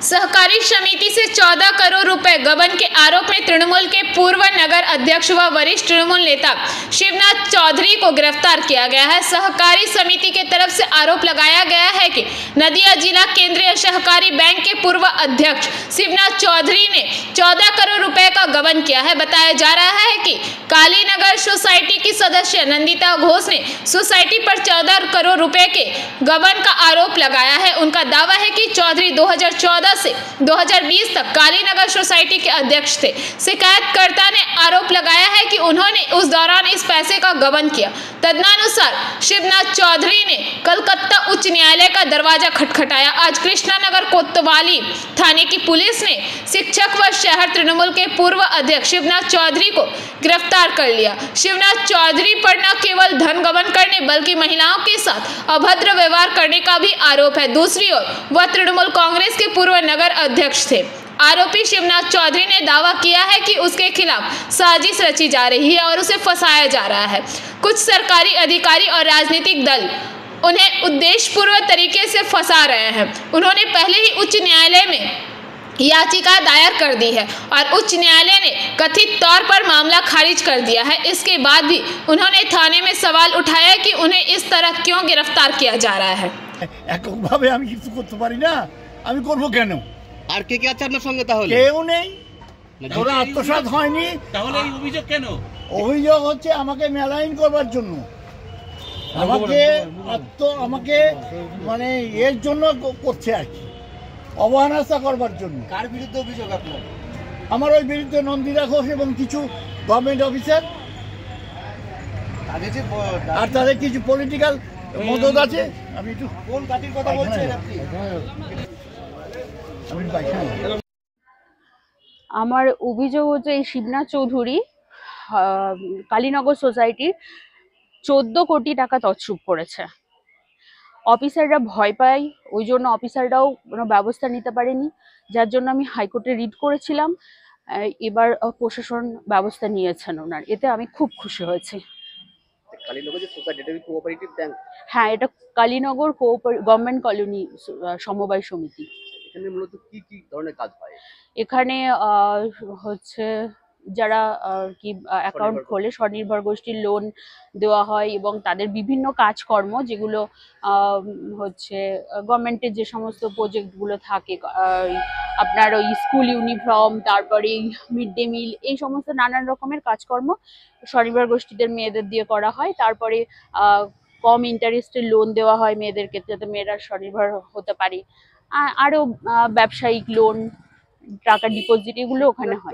सहकारी समिति से 14 करोड़ रुपए गबन के आरोप में तृणमूल के पूर्व नगर अध्यक्ष व वरिष्ठ तृणमूल नेता शिवनाथ चौधरी को गिरफ्तार किया गया है। सहकारी समिति के तरफ से आरोप लगाया गया है कि नदिया जिला केंद्रीय सहकारी बैंक के पूर्व अध्यक्ष शिवनाथ चौधरी ने 14 करोड़ रुपए का गबन किया है। बताया जा रहा है कि कालीनगर सोसाइटी की सदस्य नंदिता घोष ने सोसाइटी पर 14 करोड़ रुपए के गबन का आरोप लगाया है। उनका दावा है कि चौधरी 2014 से 2020 तक कालीनगर सोसाइटी के अध्यक्ष थे। शिकायतकर्ता ने आरोप लगाया है कि उन्होंने उस दौरान इस पैसे का गबन किया। तदनुसार शिवनाथ चौधरी ने कलकत्ता उच्च न्यायालय का दरवाजा खटखटाया। आज कृष्णानगर कोतवाली थाने की पुलिस ने शिक्षक व शहर तृणमूल के पूर्व अध्यक्ष शिवनाथ चौधरी को गिरफ्तार कर लिया। शिवनाथ चौधरी पर न केवल धन गबन करने बल्कि महिलाओं के साथ अभद्र व्यवहार करने का भी आरोप है। दूसरी ओर वह तृणमूल कांग्रेस के पूर्व नगर अध्यक्ष थे। आरोपी शिवनाथ चौधरी ने दावा किया है कि उसके खिलाफ साजिश रची जा रही है और उसे फंसाया जा रहा है। कुछ सरकारी अधिकारी और राजनीतिक दल उन्हें उद्देश्यपूर्वक तरीके से फंसा रहे हैं। उन्होंने पहले ही उच्च न्यायालय में याचिका दायर कर दी है और उच्च न्यायालय ने कथित तौर पर मामला खारिज कर दिया है। इसके बाद भी उन्होंने थाने में सवाल उठाया कि उन्हें इस तरह क्यों गिरफ्तार किया जा रहा है। এককভাবে আমি কিছু করতে পারি না, আমি করব কেন? আর কে কে আছে আপনার সঙ্গে? তাহলে কেউ নেই, ওরা আত্মসাৎ হয়নি। তাহলে এই অভিযোগ কেন? অভিযোগ হচ্ছে আমাকে মেলাইন করবার জন্য, আমাকে মানে এর জন্য করছে আর কি, অবহেলা করবার জন্য। কার বিরুদ্ধে অভিযোগ আপনার? আমার ওই বিরুদ্ধে নন্দিতা ঘোষ এবং কিছু গভর্নমেন্ট অফিসার আর তাদের কিছু পলিটিক্যাল মদত আছে। আমি একটু কোন পার্টির কথা বলছেন আপনি? আমার অভিযোগ হচ্ছে এই শিবনাথ চৌধুরী কালীনগর সোসাইটির 14 কোটি টাকা তছরূপ করেছে। অফিসাররা ভয় পায়, ওই জন্য অফিসাররাও কোনো ব্যবস্থা নিতে পারেনি, যার জন্য আমি হাইকোর্টে রিট করেছিলাম। এবার প্রশাসন ব্যবস্থা নিয়েছেন ওনার, এতে আমি খুব খুশি হয়েছি। হ্যাঁ, এটা কালীনগর গভর্নমেন্ট কলোনি সমবায় সমিতি। এখানে মূলত কি কি ধরনের কাজ হয়? এখানে হচ্ছে যারা কি অ্যাকাউন্ট খোলে স্বনির্ভর গোষ্ঠীর লোন দেওয়া হয় এবং তাদের বিভিন্ন কাজকর্ম যেগুলো হচ্ছে গভর্নমেন্টের যে সমস্ত প্রজেক্টগুলো থাকে, আপনার ওই স্কুল ইউনিফর্ম, তারপরে মিড ডে মিল, এই সমস্ত নানান রকমের কাজকর্ম স্বনির্ভর গোষ্ঠীদের মেয়েদের দিয়ে করা হয়। তারপরে কম ইন্টারেস্টের লোন দেওয়া হয় মেয়েদেরকে, যাতে মেয়েরা স্বনির্ভর হতে পারে। আরও ব্যবসায়িক লোন, টাকা ডিপোজিট, এগুলো ওখানে হয়।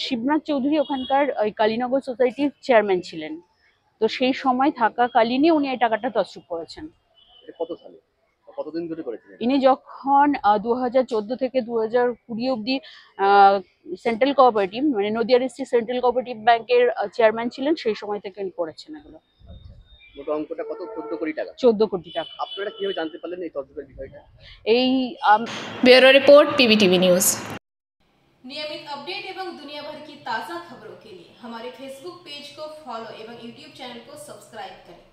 শিবনাথ চৌধুরী ওখানকার কালীনগর সোসাইটির চেয়ারম্যান ছিলেন, তো সেই সময় থাকাকালীনই উনি এই টাকাটা তছরূপ করেছেন। ইনি যখন 2014 থেকে 2020 অব্দি সেন্ট্রাল কোঅপারেটিভ মানে নদিয়া ডিস্ট্রিক্ট সেন্ট্রাল কোঅপারেটিভ ব্যাংকের চেয়ারম্যান ছিলেন, সেই সময় থেকে উনি করেছেন এগুলো। অঙ্কটা কত? 14 কোটি টাকা। 14 কোটি টাকা। আপনারা কিভাবে জানতে পারলেন এই তদন্তের বিষয়টা? এই ब्यूरो रिपोर्ट पीवीटीवी न्यूज़। नियमित अपडेट एवं दुनिया भर की ताज़ा खबरों के लिए हमारे फेसबुक पेज को फॉलो एवं यूट्यूब चैनल को सब्सक्राइब करें।